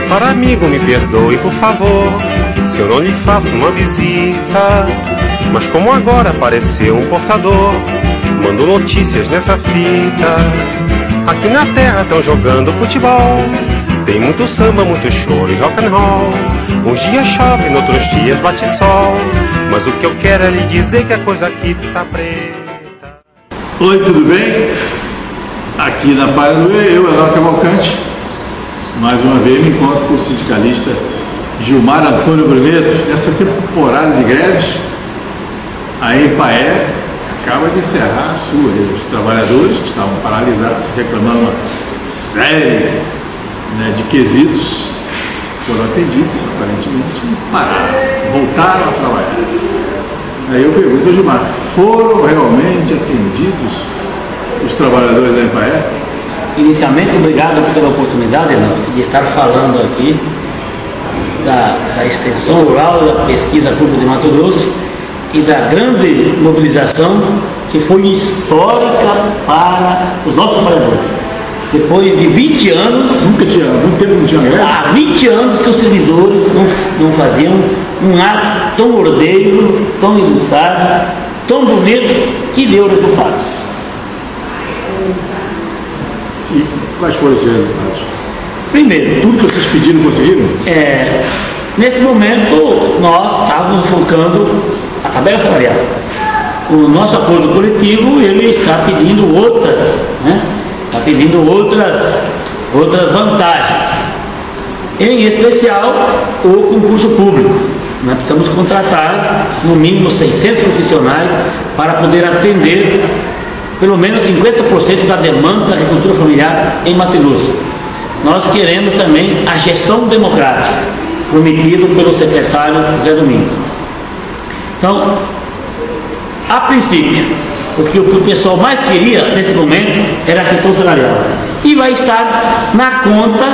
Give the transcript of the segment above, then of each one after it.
Caro amigo, me perdoe, por favor, se eu não lhe faço uma visita. Mas como agora apareceu um portador, mando notícias nessa fita. Aqui na terra tão jogando futebol, tem muito samba, muito choro e rock and roll. Uns dias chove, noutros dias bate sol, mas o que eu quero é lhe dizer que a coisa aqui tá preta. Oi, tudo bem? Aqui na Palha do E, eu, Herói Cavalcante, mais uma vez me encontro com o sindicalista Gilmar Antônio Bruneto. Nessa temporada de greves, a EMPAER acaba de encerrar a sua. Os trabalhadores que estavam paralisados, reclamando uma série de quesitos, foram atendidos, aparentemente pararam, voltaram a trabalhar. Aí eu pergunto, Gilmar, foram realmente atendidos os trabalhadores da EMPAER? Inicialmente, obrigado pela oportunidade, de estar falando aqui da extensão rural e da pesquisa pública de Mato Grosso e da grande mobilização que foi histórica para os nossos trabalhadores. Depois de 20 anos... Muito tempo não tinha greve? Há 20 anos que os servidores não faziam um ato tão ordeiro, tão ilustrado, tão bonito, que deu resultados. E quais foram os resultados? Primeiro, tudo que vocês pediram, conseguiram? Nesse momento, nós estávamos focando a tabela salarial. O nosso acordo coletivo, ele está pedindo outras, está pedindo outras vantagens. Em especial, o concurso público. Nós precisamos contratar no mínimo 600 profissionais para poder atender pelo menos 50% da demanda da agricultura familiar em Mato Grosso. Nós queremos também a gestão democrática, prometido pelo secretário Zé Domingos. Então, a princípio, o que o pessoal mais queria nesse momento era a questão salarial. E vai estar na conta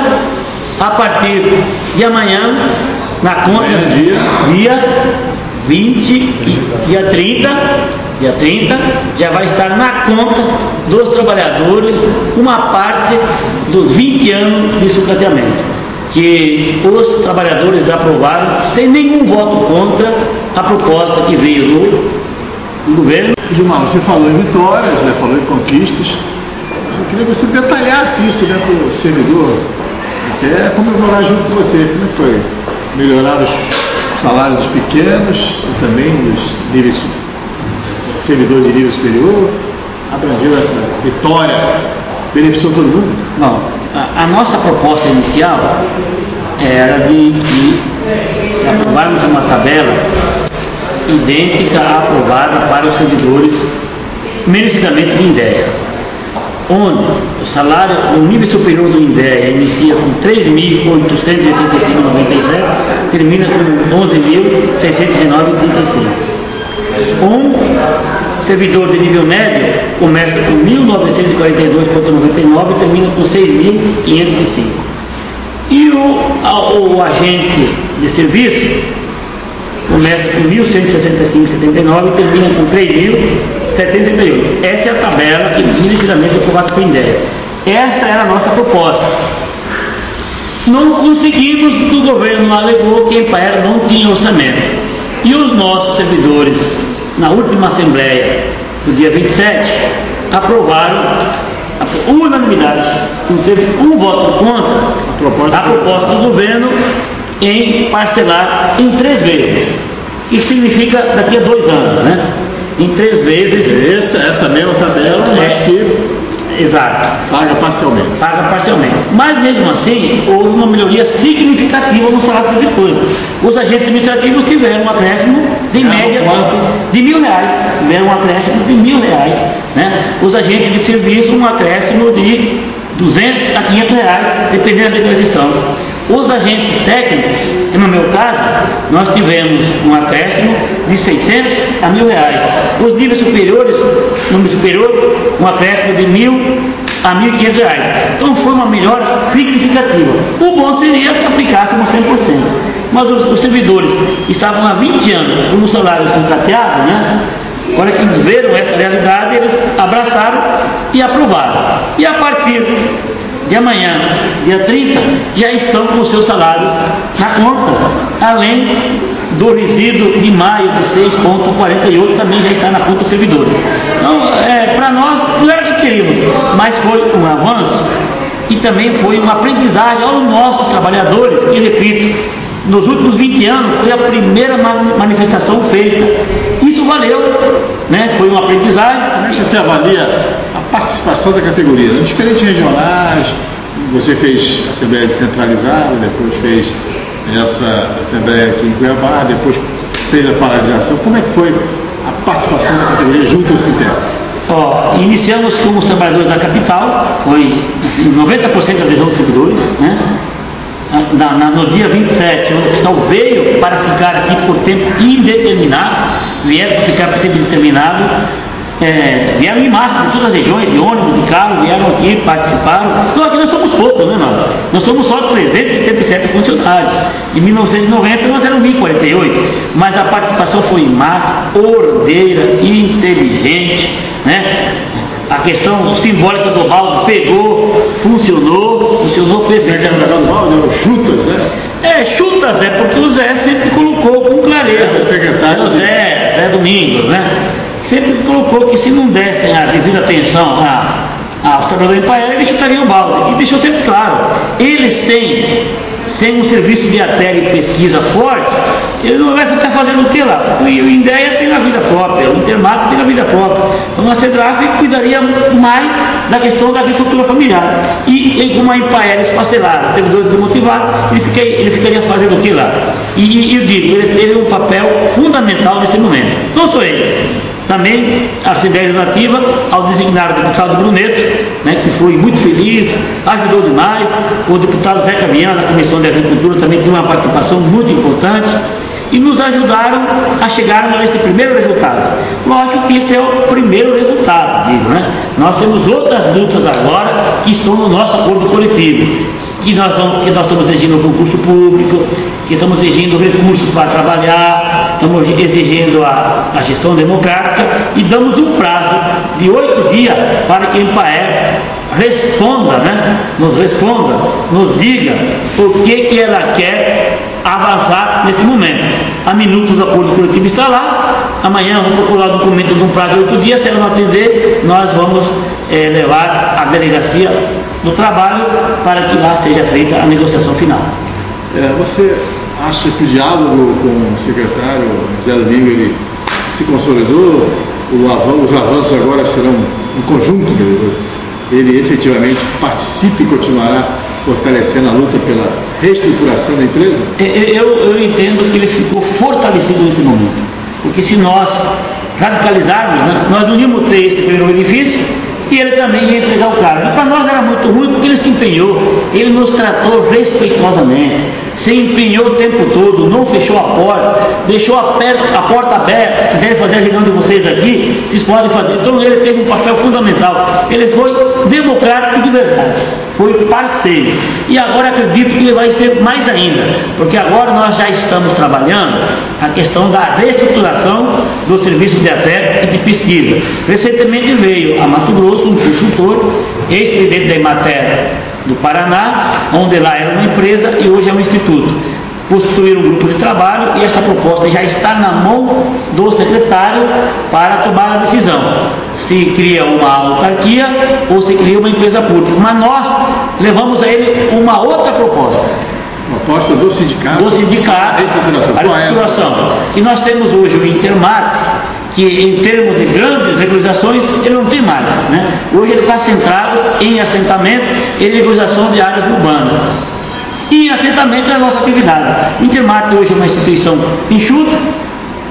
a partir de amanhã, na conta dia 20 e dia 30, já vai estar na conta dos trabalhadores uma parte dos 20 anos de sucateamento, que os trabalhadores aprovaram sem nenhum voto contra a proposta que veio do governo. Gilmar, você falou em vitórias, falou em conquistas. Eu queria que você detalhasse isso para o servidor, até comemorar junto com você. Como é que foi? Melhorar os salários dos pequenos e também dos níveis servidores de nível superior? Abrangeu essa vitória? Beneficiou todo mundo? Não. A nossa proposta inicial era de aprovarmos uma tabela idêntica à aprovada para os servidores merecidamente do INDEA, onde o salário, o nível superior do INDEA inicia com 3.885,97, termina com 11.609,36. Um servidor de nível médio começa com 1.942,99 e termina com 6.505. E o agente de serviço começa com 1.165,79 e termina com 3.738. Essa é a tabela que merecidamente foi aprovada pelo INDEA. Esta era a nossa proposta. Não conseguimos, porque o governo alegou que a EMPAER não tinha orçamento. E os nossos servidores, na última assembleia, no dia 27, aprovaram unanimidade, não teve um voto contra a proposta do governo em parcelar em 3 vezes, que significa daqui a 2 anos, em 3 vezes. Essa mesma tabela, acho que exato. Paga parcialmente. Paga parcialmente. Mas mesmo assim, houve uma melhoria significativa no salário dos servidores. Os agentes administrativos tiveram um acréscimo de média de R$1.000. Tiveram um acréscimo de R$1.000. Os agentes de serviço, um acréscimo de R$200 a R$500, dependendo de onde eles estão. Os agentes técnicos, no meu caso, nós tivemos um acréscimo de R$600 a R$1.000. Os níveis superiores, no nível superior, um acréscimo de R$1.000 a R$1.500. Então foi uma melhora significativa. O bom seria que aplicássemos 100%. Mas os servidores estavam há 20 anos com o salário sucateado, Agora que eles viram essa realidade, eles abraçaram e aprovaram. E a partir de amanhã, dia 30, já estão com os seus salários na conta, além do resíduo de maio de 6,48 também já está na conta dos servidores. Então, para nós, não era o que queríamos, mas foi um avanço e também foi uma aprendizagem aos nossos trabalhadores, e repito, nos últimos 20 anos foi a primeira manifestação feita. Isso valeu, né? Foi uma aprendizagem. Como é que você avalia a participação da categoria? Em diferentes regionais, você fez assembleia descentralizada, depois fez essa assembleia aqui em Cuiabá, depois fez a paralisação. Como é que foi a participação da categoria junto ao Sintep? Iniciamos com os trabalhadores da capital, foi assim, 90% da adesão dos servidores, né? No dia 27, o pessoal veio para ficar aqui por tempo indeterminado, vieram para ficar por tempo indeterminado, vieram em massa de todas as regiões, de ônibus, de carro, vieram aqui, participaram. Nós somos poucos, né, nós somos só 387 funcionários. Em 1990 nós éramos 1.048, mas a participação foi em massa, ordeira, inteligente, né? A questão simbólica do balde pegou, funcionou perfeitamente. O balde eram chutas, né? Chutas, porque o Zé sempre colocou com clareza. O secretário. O Zé Domingos, né? Sempre colocou que se não dessem a devida atenção aos trabalhadores em Paiera, ele chutaria o balde. E deixou sempre claro, ele sem um serviço de ATER e pesquisa forte, ele não vai ficar fazendo o que lá? O INDEA tem a vida própria, o Intermat tem a vida própria. Então a CEDRAF cuidaria mais da questão da agricultura familiar. E como a Impaera esfacelada, servidores desmotivados, ele ficaria fazendo o que lá? E eu digo, ele teve um papel fundamental nesse momento. Não sou ele. Também a Assembleia Legislativa, ao designar o deputado Bruneto, né, que foi muito feliz, ajudou demais. O deputado Zeca Viana, da Comissão de Agricultura, também teve uma participação muito importante e nos ajudaram a chegarmos a esse primeiro resultado. Lógico que esse é o primeiro resultado, digo, né? Nós temos outras lutas agora que estão no nosso acordo coletivo, que nós estamos exigindo o concurso público, que estamos exigindo recursos para trabalhar, estamos exigindo a gestão democrática e damos um prazo de 8 dias para que a Impaera responda, né? Nos diga o que ela quer avançar neste momento. A minuta do acordo coletivo está lá, amanhã vamos procurar o documento de um prazo de 8 dias, se ela não atender, nós vamos levar a delegacia do trabalho para que lá seja feita a negociação final. Você acha que o diálogo com o secretário José Domingo ele se consolidou? Os avanços agora serão em conjunto, ele efetivamente participe e continuará fortalecendo a luta pela reestruturação da empresa? Eu entendo que ele ficou fortalecido nesse momento, porque se nós radicalizarmos, né, nós não íamos ter esse primeiro benefício e ele também ia entregar o cargo. E para nós era muito ruim porque ele se empenhou, ele nos tratou respeitosamente, se empenhou o tempo todo, não fechou a porta, deixou a porta aberta. Quiserem fazer a reunião de vocês aqui, vocês podem fazer. Então ele teve um papel fundamental, ele foi democrático de verdade, foi parceiro. E agora acredito que ele vai ser mais ainda, porque agora nós já estamos trabalhando a questão da reestruturação do serviço de ATER e de pesquisa. Recentemente veio a Mato Grosso um consultor, ex-presidente da Emater do Paraná, onde lá era uma empresa e hoje é um instituto. Constituir um grupo de trabalho e esta proposta já está na mão do secretário para tomar a decisão se cria uma autarquia ou se cria uma empresa pública. Mas nós levamos a ele uma outra proposta. Proposta do sindicato? Do sindicato, a reestruturação. E nós temos hoje o Intermat, que em termos de grandes regularizações, ele não tem mais, né? Hoje ele está centrado em assentamento e regularização de áreas urbanas. E em assentamento é a nossa atividade. O Intermat hoje é uma instituição enxuta,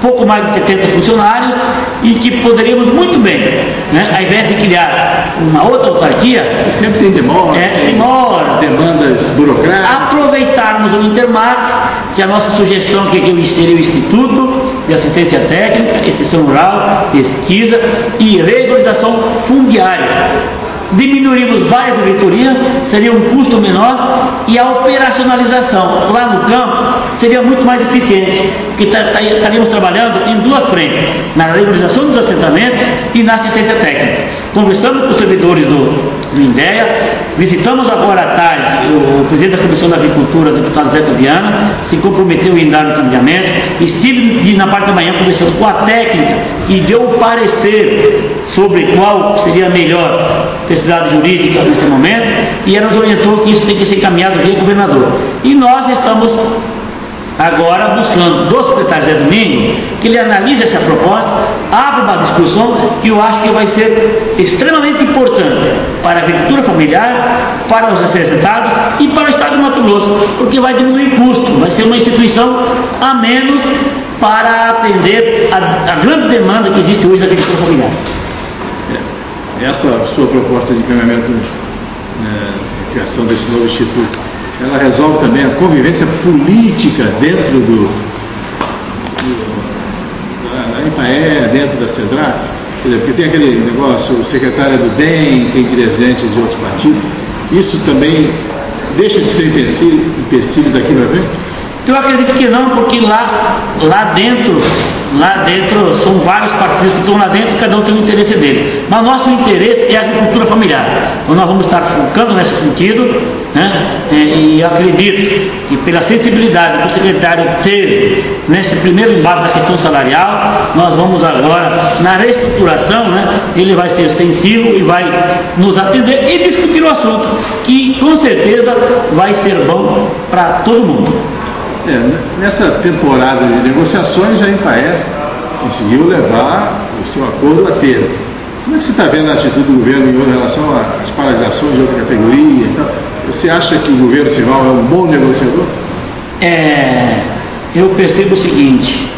pouco mais de 70 funcionários, e que poderíamos muito bem, né, ao invés de criar uma outra autarquia, e sempre tem demora, demandas burocráticas, aproveitarmos o Intermat, que a nossa sugestão que seria o Instituto de Assistência Técnica, Extensão Rural, Pesquisa e Regularização Fundiária. Diminuiríamos várias diretorias, seria um custo menor, e a operacionalização lá no campo seria muito mais eficiente, porque estaríamos trabalhando em duas frentes, na regularização dos assentamentos e na assistência técnica. Conversamos com os servidores do INDEA, visitamos agora à tarde o presidente da Comissão da Agricultura, o deputado Zé Fabiana, se comprometeu em dar um caminhamento. Estive na parte da manhã conversando com a técnica e deu um parecer sobre qual seria a melhor pesquisa jurídica nesse momento, e ela nos orientou que isso tem que ser encaminhado via governador. E nós estamos agora buscando do secretário Zé Domingo que ele analise essa proposta, abra uma discussão que eu acho que vai ser extremamente importante para a agricultura familiar, para os assentamentos e para o estado do Mato Grosso, porque vai diminuir custo, vai ser uma instituição a menos para atender a grande demanda que existe hoje da agricultura familiar. Essa sua proposta de encaminhamento, criação desse novo instituto, ela resolve também a convivência política dentro da IPAE, dentro da CEDRAF? Porque tem aquele negócio, o secretário do DEM, tem dirigentes de outros partidos. Isso também deixa de ser empecilho daqui para frente? Eu acredito que não, porque lá dentro são vários partidos que estão lá dentro e cada um tem o interesse dele. Mas nosso interesse é a agricultura familiar. Então nós vamos estar focando nesse sentido, né? E acredito que pela sensibilidade que o secretário teve nesse primeiro embate da questão salarial, nós vamos agora, na reestruturação, né? Ele vai ser sensível e vai nos atender e discutir o assunto, que com certeza vai ser bom para todo mundo. Nessa temporada de negociações, a IPAE conseguiu levar o seu acordo a termo. Como é que você está vendo a atitude do governo em relação às paralisações de outra categoria e tal? Você acha que o governo Simão é um bom negociador? Eu percebo o seguinte: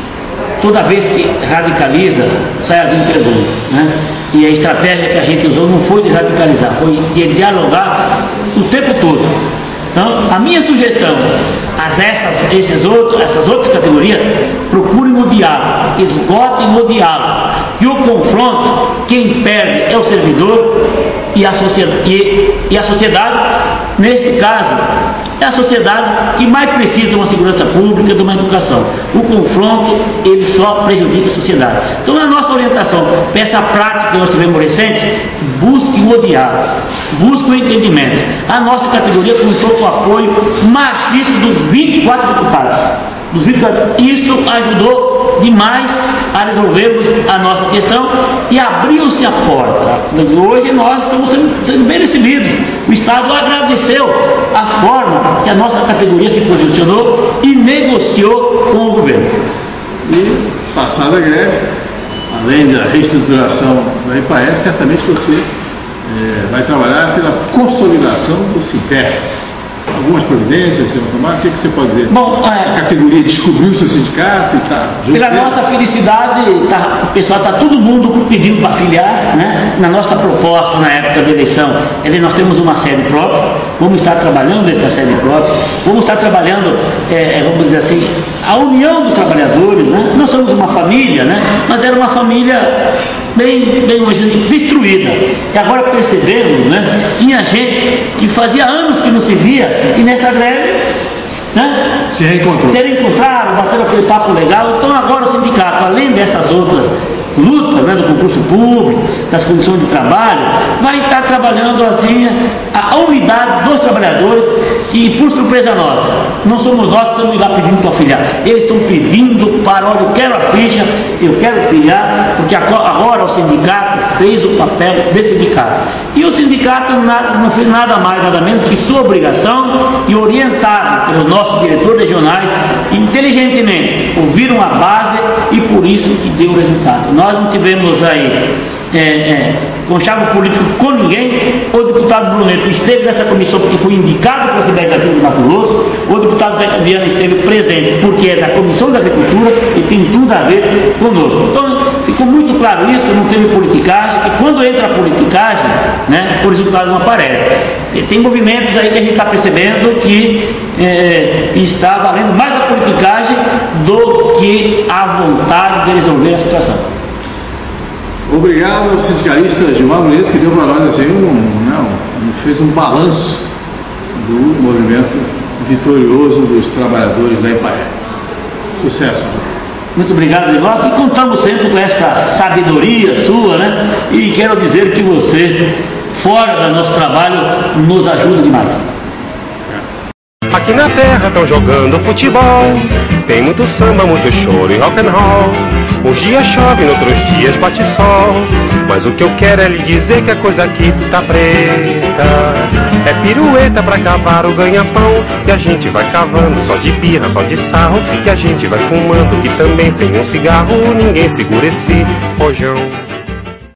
toda vez que radicaliza, sai alguém perdendo, né? E a estratégia que a gente usou não foi de radicalizar, foi de dialogar o tempo todo. Então, a minha sugestão, essas outras categorias, procurem o diálogo, esgotem o diálogo, que o confronto, quem perde é o servidor e a sociedade, neste caso, é a sociedade que mais precisa de uma segurança pública, de uma educação. O confronto, ele só prejudica a sociedade. Então, na nossa orientação, para essa prática que nós tivemos recente, busquem o diálogo, busquem o entendimento. A nossa categoria contou com o apoio maciço dos 24 deputados. Isso ajudou demais a resolvermos a nossa questão e abriu-se a porta. Hoje nós estamos sendo bem recebidos. O Estado agradeceu a forma que a nossa categoria se posicionou e negociou com o governo. E, passada a greve, além da reestruturação da IPAE, certamente você vai trabalhar pela consolidação do SINTER. Algumas providências você vai tomar? O que você pode dizer? Bom, a categoria descobriu o seu sindicato e está junto. Pela nossa felicidade, o pessoal está todo mundo pedindo para filiar, né? Na nossa proposta, na época da eleição, nós temos uma sede própria, vamos estar trabalhando nesta sede própria, vamos estar trabalhando, vamos dizer assim, a união dos trabalhadores, né? Nós somos uma família, né? Mas era uma família bem destruída. E agora percebemos, né? Tinha gente que fazia anos que não se via e nessa greve, né? Se reencontraram, bateram aquele papo legal. Então agora o sindicato, além dessas outras lutas, né, do concurso público, das condições de trabalho, vai estar trabalhando assim a unidade dos trabalhadores, que por surpresa nossa, não somos nós que estamos lá pedindo para filiar, eles estão pedindo para, olha, eu quero a ficha, eu quero filiar, porque agora o sindicato fez o papel de sindicato. E o sindicato não fez nada mais, nada menos que sua obrigação, e orientado pelos nossos diretores regionais, que inteligentemente ouviram a base e por isso que deu o resultado. Nós não tivemos aí conchavo político com ninguém. O deputado Bruneto esteve nessa comissão porque foi indicado pela Assembleia Legislativa do Mato Grosso. O deputado Zé Viana esteve presente porque é da Comissão da Agricultura e tem tudo a ver conosco. Então ficou muito claro isso, não teve politicagem, e quando entra a politicagem, né, o resultado não aparece. Tem movimentos aí que a gente está percebendo que está valendo mais a politicagem do que a vontade de resolver a situação. Obrigado ao sindicalista Gilmar Bruneto, que deu para nós assim, fez um balanço do movimento vitorioso dos trabalhadores da Ipaié. Sucesso! Muito obrigado, Nivaldo, e contamos sempre com essa sabedoria sua, né? E quero dizer que você, fora do nosso trabalho, nos ajuda demais. Aqui na terra estão jogando futebol, tem muito samba, muito choro e rock and roll. Uns dias chove, noutros dias bate sol, mas o que eu quero é lhe dizer que a coisa aqui tá preta. É pirueta pra cavar o ganha-pão, que a gente vai cavando só de birra, só de sarro, que a gente vai fumando, que também sem um cigarro ninguém segura esse rojão.